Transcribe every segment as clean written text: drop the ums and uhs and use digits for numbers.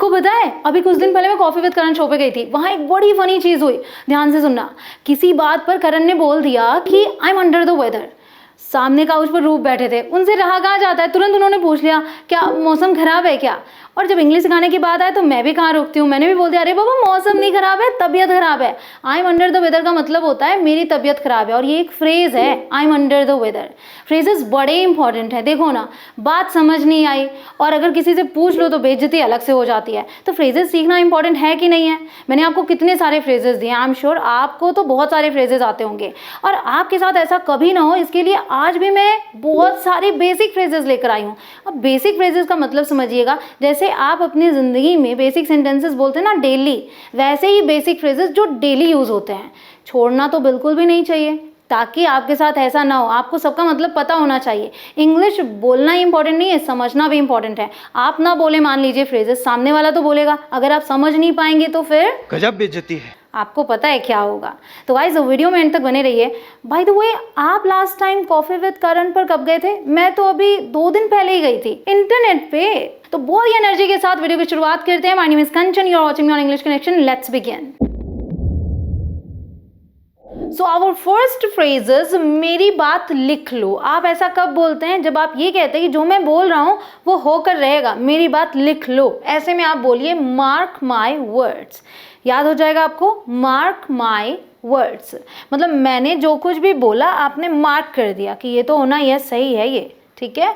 आपको पता है अभी कुछ दिन पहले मैं कॉफी विद करण शो पे गई थी, वहां एक बड़ी फनी चीज हुई, ध्यान से सुनना। किसी बात पर करण ने बोल दिया कि I am under the weather. सामने काउच पर रूप बैठे थे, उनसे रहा कहाँ जाता है, तुरंत उन्होंने पूछ लिया क्या मौसम खराब है क्या। और जब इंग्लिश सिखाने की बात आए तो मैं भी कहाँ रुकती हूँ, मैंने भी बोल दिया अरे बाबा मौसम नहीं खराब है, तबीयत खराब है। I am under the weather का मतलब होता है मेरी तबीयत खराब है, और ये एक फ्रेज है I am under the weather. Phrases बड़े इंपॉर्टेंट है। देखो ना, बात समझ नहीं आई और अगर किसी से पूछ लो तो बेइज्जती अलग से हो जाती है। तो फ्रेजेस सीखना इंपॉर्टेंट है कि नहीं है। मैंने आपको कितने सारे फ्रेजेस दिए, आई एम श्योर आपको तो बहुत सारे फ्रेजेस आते होंगे और आपके साथ ऐसा कभी ना हो, इसके लिए आज भी मैं बहुत सारे बेसिक फ्रेजेस लेकर आई हूँ। अब बेसिक फ्रेजेस का मतलब समझिएगा, जैसे आप अपनी ज़िंदगी में बेसिक सेंटेंसेस बोलते हैं ना डेली, वैसे ही बेसिक फ्रेजेस जो डेली यूज़ होते हैं छोड़ना तो बिल्कुल भी नहीं चाहिए, ताकि आपके साथ ऐसा ना हो। आपको सबका मतलब पता होना चाहिए। इंग्लिश बोलना इंपॉर्टेंट नहीं है, समझना भी इंपॉर्टेंट है। आप ना बोले मान लीजिए फ्रेजेस, सामने वाला तो बोलेगा, अगर आप समझ नहीं पाएंगे तो फिर गजब बेइज्जती है। आपको पता है क्या होगा। तो गाइस वीडियो में एंड तक बने रहिए। बाय द वे, आप लास्ट टाइम कॉफी विद करण पर कब गए थे? मैं तो अभी 2 दिन पहले ही गई थी, इंटरनेट पे। तो बहुत ही एनर्जी के साथ वीडियो की शुरुआत करते हैं। My name is Kanchan, you are watching me on English Connection. Let's begin. So our first phrases, मेरी बात लिख लो। आप ऐसा कब बोलते हैं? जब आप ये कहते हैं कि जो मैं बोल रहा हूँ वो होकर रहेगा, मेरी बात लिख लो। ऐसे में आप बोलिए मार्क माई वर्ड्स। याद हो जाएगा आपको, मार्क माई वर्ड्स मतलब मैंने जो कुछ भी बोला आपने मार्क कर दिया कि ये तो होना, यह सही है ये, ठीक है।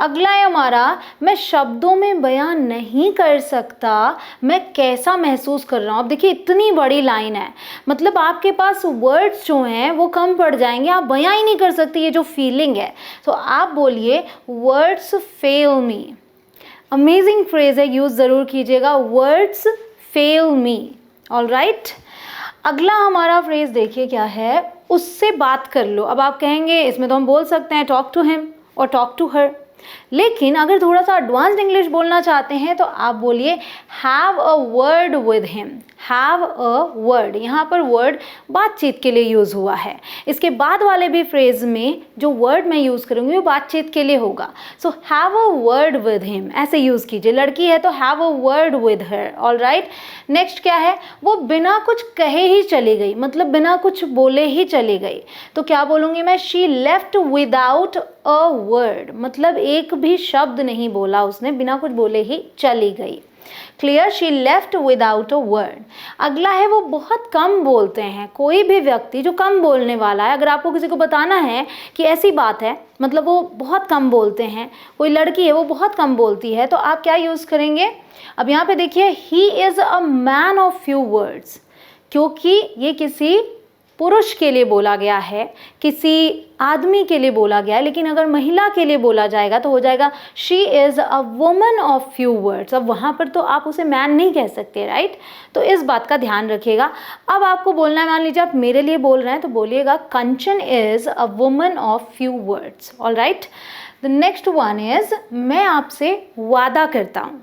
अगला है हमारा, मैं शब्दों में बयान नहीं कर सकता मैं कैसा महसूस कर रहा हूँ। अब देखिए इतनी बड़ी लाइन है, मतलब आपके पास वर्ड्स जो हैं वो कम पड़ जाएंगे, आप बयान ही नहीं कर सकती ये जो फीलिंग है। तो आप बोलिए words fail me. Amazing phrase है, यूज़ ज़रूर कीजिएगा, words fail me. All right. अगला हमारा फ्रेज देखिए क्या है, उससे बात कर लो। अब आप कहेंगे इसमें तो हम बोल सकते हैं टॉक टू हिम और टॉक टू हर, लेकिन अगर थोड़ा सा एडवांस्ड इंग्लिश बोलना चाहते हैं तो आप बोलिए have a word with him. Have a word, यहाँ पर वर्ड बातचीत के लिए यूज़ हुआ है। इसके बाद वाले भी फ्रेज में जो वर्ड मैं यूज़ करूँगी वो बातचीत के लिए होगा। So have a word with him ऐसे यूज़ कीजिए। लड़की है तो have a word with her. All right. Next क्या है, वो बिना कुछ कहे ही चली गई, मतलब बिना कुछ बोले ही चली गई। तो क्या बोलूँगी मैं? She left without a word, मतलब एक भी शब्द नहीं बोला उसने, बिना कुछ बोले ही चली गई। Clear, she left without a word. अगला है वो बहुत कम बोलते हैं। कोई भी व्यक्ति जो कम बोलने वाला है, अगर आपको किसी को बताना है कि ऐसी बात है, मतलब वो बहुत कम बोलते हैं, कोई लड़की है वो बहुत कम बोलती है, तो आप क्या यूज़ करेंगे? अब यहाँ पे देखिए, he is a man of few words, क्योंकि ये किसी पुरुष के लिए बोला गया है, किसी आदमी के लिए बोला गया है, लेकिन अगर महिला के लिए बोला जाएगा तो हो जाएगा she is a woman of few words. अब वहाँ पर तो आप उसे मैन नहीं कह सकते, राइट। तो इस बात का ध्यान रखिएगा। अब आपको बोलना है, मान लीजिए आप मेरे लिए बोल रहे हैं तो बोलिएगा Kanchan is a woman of few words. All right. The next one is मैं आपसे वादा करता हूँ।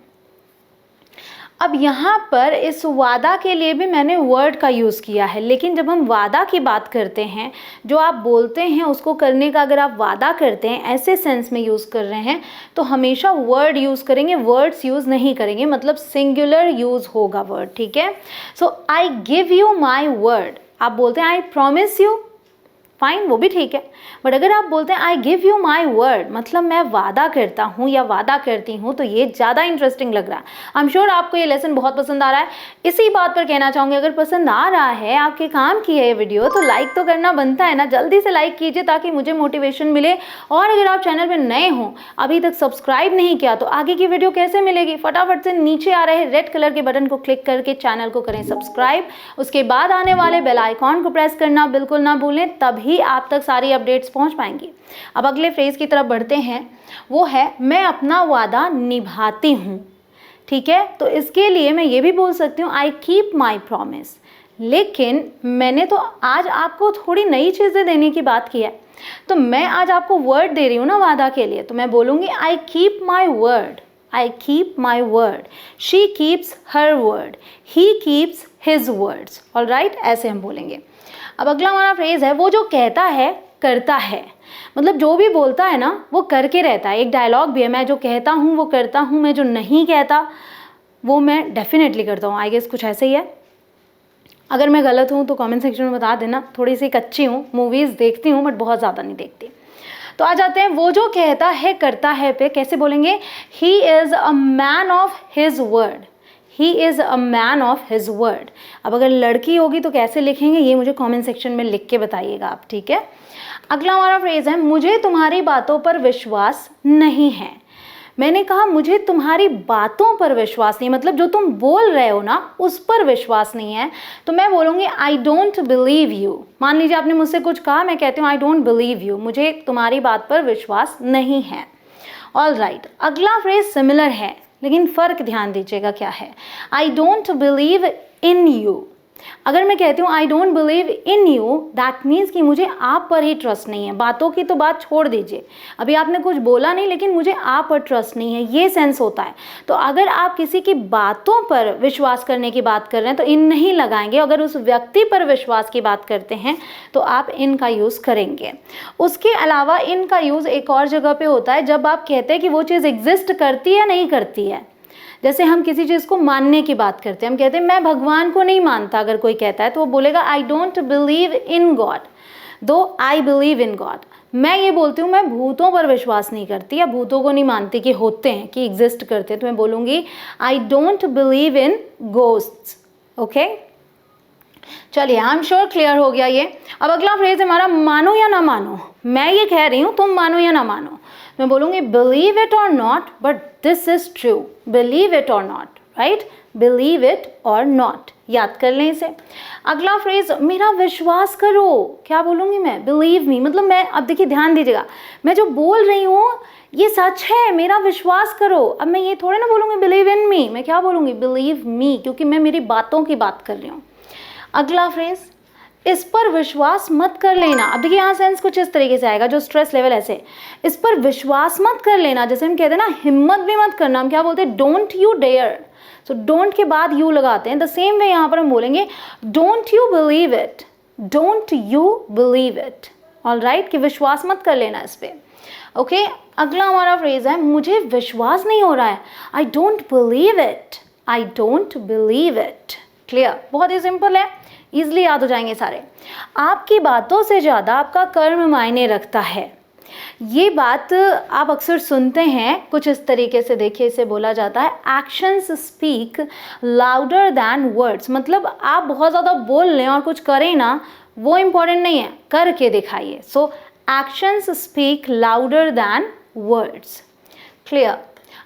अब यहाँ पर इस वादा के लिए भी मैंने वर्ड का यूज़ किया है, लेकिन जब हम वादा की बात करते हैं, जो आप बोलते हैं उसको करने का अगर आप वादा करते हैं ऐसे सेंस में यूज़ कर रहे हैं तो हमेशा वर्ड यूज़ करेंगे, वर्ड्स यूज़ नहीं करेंगे, मतलब सिंगुलर यूज़ होगा वर्ड, ठीक है। So I give you my word, आप बोलते हैं आई प्रॉमिस यू, फाइन, वो भी ठीक है। बट अगर आप बोलते हैं आई गिव यू माई वर्ड, मतलब मैं वादा करता हूँ या वादा करती हूँ, तो ये ज़्यादा इंटरेस्टिंग लग रहा है। आई एम श्योर आपको ये लेसन बहुत पसंद आ रहा है। इसी बात पर कहना चाहूँगी, अगर पसंद आ रहा है, आपके काम की है ये वीडियो, तो लाइक तो करना बनता है ना, जल्दी से लाइक कीजिए ताकि मुझे मोटिवेशन मिले। और अगर आप चैनल पर नए हों, अभी तक सब्सक्राइब नहीं किया, तो आगे की वीडियो कैसे मिलेगी? फटाफट से नीचे आ रहे रेड कलर के बटन को क्लिक करके चैनल को करें सब्सक्राइब। उसके बाद आने वाले बेल आइकॉन को प्रेस करना बिल्कुल ना भूलें, तभी आप तक सारी अपडेट्स पहुंच पाएंगी। अब अगले फ्रेज की तरफ बढ़ते हैं, वो है मैं अपना वादा निभाती हूँ, ठीक है। तो इसके लिए मैं ये भी बोल सकती हूँ आई कीप माई प्रॉमिस, लेकिन मैंने तो आज आपको थोड़ी नई चीज़ें देने की बात की है, तो मैं आज आपको वर्ड दे रही हूँ ना वादा के लिए, तो मैं बोलूँगी I keep my word. I keep my word, she keeps her word, he keeps his words. All right, ऐसे हम बोलेंगे। अब अगला हमारा फ्रेज है वो जो कहता है करता है, मतलब जो भी बोलता है ना वो करके रहता है। एक डायलॉग भी है, मैं जो कहता हूँ वो करता हूँ, मैं जो नहीं कहता वो मैं डेफिनेटली करता हूँ। आई गेस कुछ ऐसे ही है। अगर मैं गलत हूँ तो कमेंट सेक्शन में बता देना। थोड़ी सी कच्ची हूँ, मूवीज़ देखती हूँ बट बहुत ज़्यादा नहीं देखती। तो आ जाते हैं वो जो कहता है करता है पे। कैसे बोलेंगे? He is a man of his word. He is a man of his word. अब अगर लड़की होगी तो कैसे लिखेंगे ये मुझे कमेंट सेक्शन में लिख के बताइएगा आप, ठीक है। अगला हमारा फ्रेज है मुझे तुम्हारी बातों पर विश्वास नहीं है। मैंने कहा मुझे तुम्हारी बातों पर विश्वास नहीं, मतलब जो तुम बोल रहे हो ना उस पर विश्वास नहीं है, तो मैं बोलूँगी आई डोंट बिलीव यू। मान लीजिए आपने मुझसे कुछ कहा, मैं कहती हूँ आई डोंट बिलीव यू, मुझे तुम्हारी बात पर विश्वास नहीं है। ऑल राइट, अगला फ्रेज सिमिलर है लेकिन फ़र्क ध्यान दीजिएगा क्या है। I don't believe in you. अगर मैं कहती हूँ I don't believe in you, that means कि मुझे आप पर ही ट्रस्ट नहीं है। बातों की तो बात छोड़ दीजिए, अभी आपने कुछ बोला नहीं लेकिन मुझे आप पर ट्रस्ट नहीं है, ये सेंस होता है। तो अगर आप किसी की बातों पर विश्वास करने की बात कर रहे हैं तो इन नहीं लगाएंगे। अगर उस व्यक्ति पर विश्वास की बात करते हैं तो आप इन का यूज़ करेंगे। उसके अलावा इन का यूज़ एक और जगह पर होता है जब आप कहते हैं कि वो चीज़ एग्जिस्ट करती है नहीं करती है। जैसे हम किसी चीज़ को मानने की बात करते हैं, हम कहते हैं मैं भगवान को नहीं मानता। अगर कोई कहता है तो वो बोलेगा I don't believe in God, दो आई बिलीव इन गॉड। मैं ये बोलती हूँ मैं भूतों पर विश्वास नहीं करती या भूतों को नहीं मानती कि होते हैं, कि एग्जिस्ट करते हैं, तो मैं बोलूँगी I don't believe in ghosts. Okay, चलिए आई एम श्योर क्लियर हो गया ये। अब अगला फ्रेज हमारा मानो या ना मानो। मैं ये कह रही हूँ तुम मानो या ना मानो, मैं बोलूँगी बिलीव इट और not but this is true. Believe it और नॉट, राइट, बिलीव इट और नॉट, याद कर लें इसे। अगला फ्रेज मेरा विश्वास करो। क्या बोलूँगी मैं? Believe me. मतलब मैं, अब देखिए ध्यान दीजिएगा, मैं जो बोल रही हूँ ये सच है, मेरा विश्वास करो। अब मैं ये थोड़े ना बोलूँगी बिलीव इन मी, मैं क्या बोलूँगी? बिलीव मी, क्योंकि मैं मेरी बातों की बात कर रही हूँ। अगला फ्रेज इस पर विश्वास मत कर लेना। अब देखिए यहाँ सेंस कुछ इस तरीके से आएगा, जो स्ट्रेस लेवल ऐसे, इस पर विश्वास मत कर लेना। जैसे हम कहते हैं ना हिम्मत भी मत करना, हम क्या बोलते हैं? Don't you dare. So don't के बाद यू लगाते हैं। द सेम वे यहाँ पर हम बोलेंगे don't you believe it, don't you believe it. All right, कि विश्वास मत कर लेना इस पर। ओके, अगला हमारा फ्रेज है मुझे विश्वास नहीं हो रहा है। I don't believe it, I don't believe it. Clear? बहुत ही सिंपल है, ईजिली याद हो जाएंगे सारे। आपकी बातों से ज़्यादा आपका कर्म मायने रखता है। ये बात आप अक्सर सुनते हैं कुछ इस तरीके से। देखिए इसे बोला जाता है actions speak louder than words. मतलब आप बहुत ज़्यादा बोल लें और कुछ करें ना, वो इम्पोर्टेंट नहीं है, करके दिखाइए। So actions speak louder than words. Clear?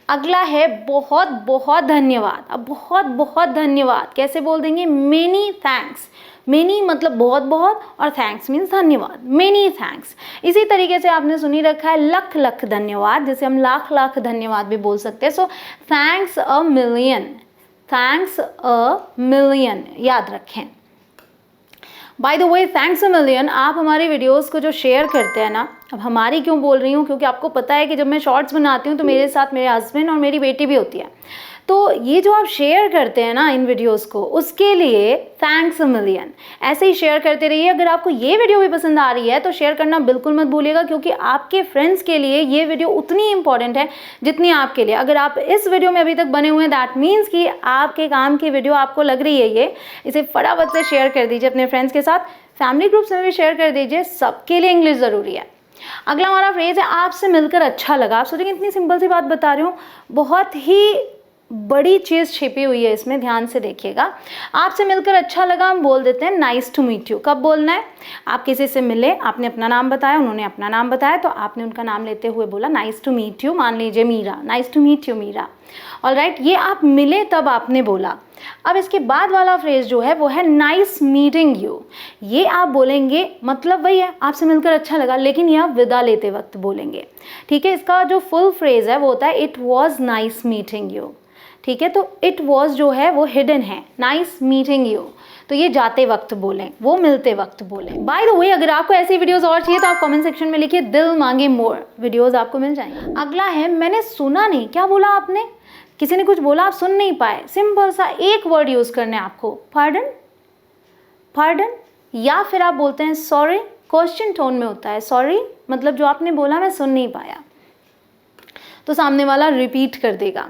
अगला है बहुत बहुत धन्यवाद। अब बहुत बहुत धन्यवाद कैसे बोल देंगे? Many thanks. मेनी मतलब बहुत बहुत और थैंक्स मीन्स धन्यवाद। Many thanks. इसी तरीके से आपने सुनी रखा है लख लख धन्यवाद, जैसे हम लाख लाख धन्यवाद भी बोल सकते हैं। So thanks a million, thanks a million, याद रखें। By the way thanks a million, आप हमारी वीडियोस को जो शेयर करते हैं ना, अब हमारी क्यों बोल रही हूँ क्योंकि आपको पता है कि जब मैं शॉर्ट्स बनाती हूँ तो मेरे साथ मेरे हस्बैंड और मेरी बेटी भी होती है, तो ये जो आप शेयर करते हैं ना इन वीडियोस को, उसके लिए थैंक्स अ मिलियन। ऐसे ही शेयर करते रहिए। अगर आपको ये वीडियो भी पसंद आ रही है तो शेयर करना बिल्कुल मत भूलिएगा, क्योंकि आपके फ्रेंड्स के लिए ये वीडियो उतनी इंपॉर्टेंट है जितनी आपके लिए। अगर आप इस वीडियो में अभी तक बने हुए हैं दैट मीन्स कि आपके काम की वीडियो आपको लग रही है ये। इसे फटाफट से शेयर कर दीजिए अपने फ्रेंड्स के साथ, फैमिली ग्रुप्स में भी शेयर कर दीजिए, सबके लिए इंग्लिश ज़रूरी है। अगला हमारा फ्रेज है आपसे मिलकर अच्छा लगा। आप सोचेंगे इतनी सिंपल सी बात बता रही हूँ, बहुत ही बड़ी चीज़ छिपी हुई है इसमें, ध्यान से देखिएगा। आपसे मिलकर अच्छा लगा हम बोल देते हैं नाइस टू मीट यू। कब बोलना है? आप किसी से मिले, आपने अपना नाम बताया, उन्होंने अपना नाम बताया, तो आपने उनका नाम लेते हुए बोला नाइस टू मीट यू। मान लीजिए Meera, nice to meet you Meera. All right, ये आप मिले तब आपने बोला। अब इसके बाद वाला फ्रेज जो है वो है नाइस मीटिंग यू। ये आप बोलेंगे, मतलब वही है आपसे मिलकर अच्छा लगा, लेकिन ये आप विदा लेते वक्त बोलेंगे। ठीक है, इसका जो फुल फ्रेज है वो होता है it was nice meeting you. ठीक है, तो इट वॉज जो है वो हिडन है, नाइस मीटिंग यू तो ये जाते वक्त बोलें, वो मिलते वक्त बोलें। बाय द वे अगर आपको ऐसी वीडियोस और चाहिए तो आप कमेंट सेक्शन में लिखिए दिल मांगे मोर, वीडियोस आपको मिल जाएंगे। अगला है मैंने सुना नहीं। क्या बोला आपने? किसी ने कुछ बोला, आप सुन नहीं पाए। सिंपल सा एक वर्ड यूज़ करना है आपको, पार्डन, पार्डन। या फिर आप बोलते हैं सॉरी, क्वेश्चन टोन में होता है। सॉरी मतलब जो आपने बोला मैं सुन नहीं पाया, तो सामने वाला रिपीट कर देगा।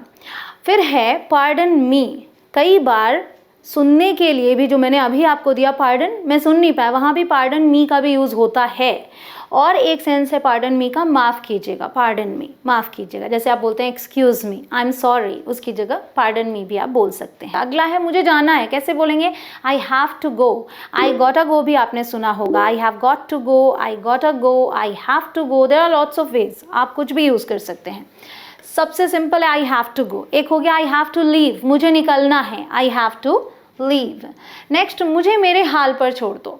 फिर है पार्डन मी। कई बार सुनने के लिए भी, जो मैंने अभी आपको दिया पार्डन, मैं सुन नहीं पाया, वहाँ भी पार्डन मी का भी यूज़ होता है। और एक सेंस है पार्डन मी का, माफ़ कीजिएगा, पार्डन मी, माफ़ कीजिएगा। जैसे आप बोलते हैं excuse me, I am sorry, उसकी जगह पार्डन मी भी आप बोल सकते हैं। अगला है मुझे जाना है। कैसे बोलेंगे? I have to go. I got a go भी आपने सुना होगा। I have got to go, I got a go, I have to go. There are lots of ways, आप कुछ भी यूज़ कर सकते हैं। सबसे सिंपल है आई हैव टू गो। एक हो गया आई हैव टू लीव, मुझे निकलना है, I have to leave. Next, मुझे मेरे हाल पर छोड़ दो।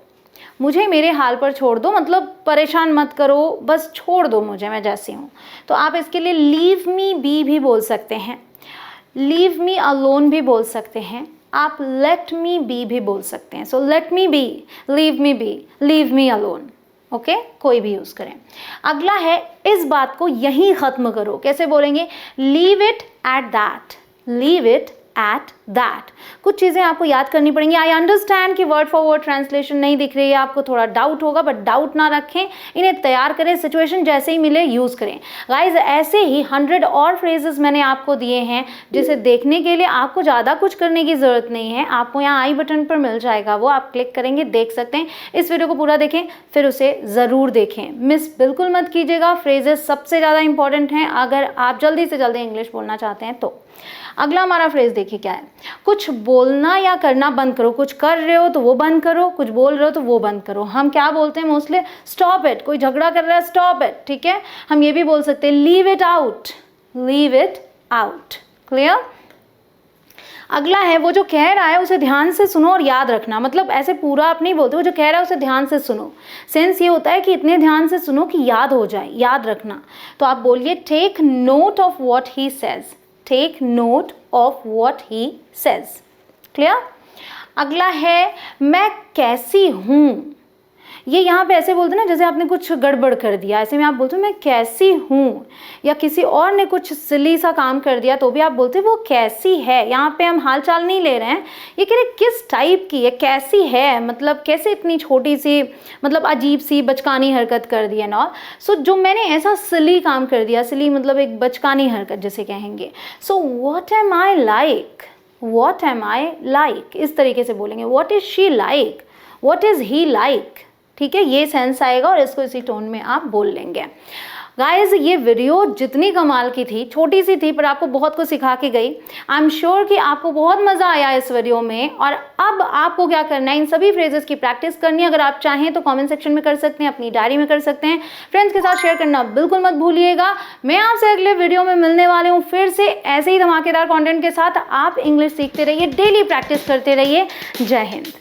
मुझे मेरे हाल पर छोड़ दो मतलब परेशान मत करो, बस छोड़ दो मुझे, मैं जैसी हूँ। तो आप इसके लिए लीव मी बी भी बोल सकते हैं, लीव मी अलोन भी बोल सकते हैं, आप लेट मी बी भी बोल सकते हैं। So let me be, leave me be, leave me alone, okay, कोई भी यूज़ करें। अगला है इस बात को यहीं ख़त्म करो। कैसे बोलेंगे? Leave it at that, leave it at that. कुछ चीज़ें आपको याद करनी पड़ेंगी। आई अंडरस्टैंड कि वर्ड फॉर वर्ड ट्रांसलेशन नहीं दिख रही है, आपको थोड़ा डाउट होगा, बट डाउट ना रखें, इन्हें तैयार करें, सिचुएशन जैसे ही मिले यूज़ करें। गाइज ऐसे ही 100 और फ्रेजेस मैंने आपको दिए हैं, जिसे देखने के लिए आपको ज़्यादा कुछ करने की ज़रूरत नहीं है। आपको यहाँ आई बटन पर मिल जाएगा, वो आप क्लिक करेंगे, देख सकते हैं। इस वीडियो को पूरा देखें, फिर उसे ज़रूर देखें, मिस बिल्कुल मत कीजिएगा। फ्रेजेस सबसे ज़्यादा इंपॉर्टेंट हैं अगर आप जल्दी से जल्दी इंग्लिश बोलना चाहते हैं तो। अगला हमारा फ्रेज देखिए क्या है। कुछ बोलना या करना बंद करो। कुछ कर रहे हो तो वो बंद करो, कुछ बोल रहे हो तो वो बंद करो। हम क्या बोलते हैं मोस्टली? Stop it. कोई झगड़ा कर रहा है, स्टॉप इट, ठीक है। हम ये भी बोल सकते हैं leave it out, leave it out. Clear? अगला है वो जो कह रहा है उसे ध्यान से सुनो और याद रखना। मतलब ऐसे पूरा आप नहीं बोलते, वो जो कह रहा है उसे ध्यान से सुनो। सेंस ये होता है कि इतने ध्यान से सुनो कि याद हो जाए, याद रखना। तो आप बोलिए take note of what he says, take note of what he says. Clear? अगला है मैं कैसी हूँ। ये यहाँ पे ऐसे बोलते हैं ना जैसे आपने कुछ गड़बड़ कर दिया, ऐसे में आप बोलते हो मैं कैसी हूँ। या किसी और ने कुछ सिली सा काम कर दिया तो भी आप बोलते हो वो कैसी है। यहाँ पे हम हाल चाल नहीं ले रहे हैं, ये कह रहे किस टाइप की है, कैसी है, मतलब कैसे इतनी छोटी सी, मतलब अजीब सी बचकानी हरकत कर दी है ना। सो जो मैंने ऐसा सिली काम कर दिया, सिली मतलब एक बचकानी हरकत जैसे कहेंगे। So what am I like, what am I like, इस तरीके से बोलेंगे। What is she like, what is he like, ठीक है। ये सेंस आएगा और इसको इसी टोन में आप बोल लेंगे। गाइज ये वीडियो जितनी कमाल की थी, छोटी सी थी पर आपको बहुत कुछ सिखा के गई। आई एम श्योर कि आपको बहुत मज़ा आया इस वीडियो में। और अब आपको क्या करना है, इन सभी फ्रेजेस की प्रैक्टिस करनी है। अगर आप चाहें तो कमेंट सेक्शन में कर सकते हैं, अपनी डायरी में कर सकते हैं, फ्रेंड्स के साथ शेयर करना बिल्कुल मत भूलिएगा। मैं आपसे अगले वीडियो में मिलने वाली हूँ फिर से ऐसे ही धमाकेदार कॉन्टेंट के साथ। आप इंग्लिश सीखते रहिए, डेली प्रैक्टिस करते रहिए। जय हिंद।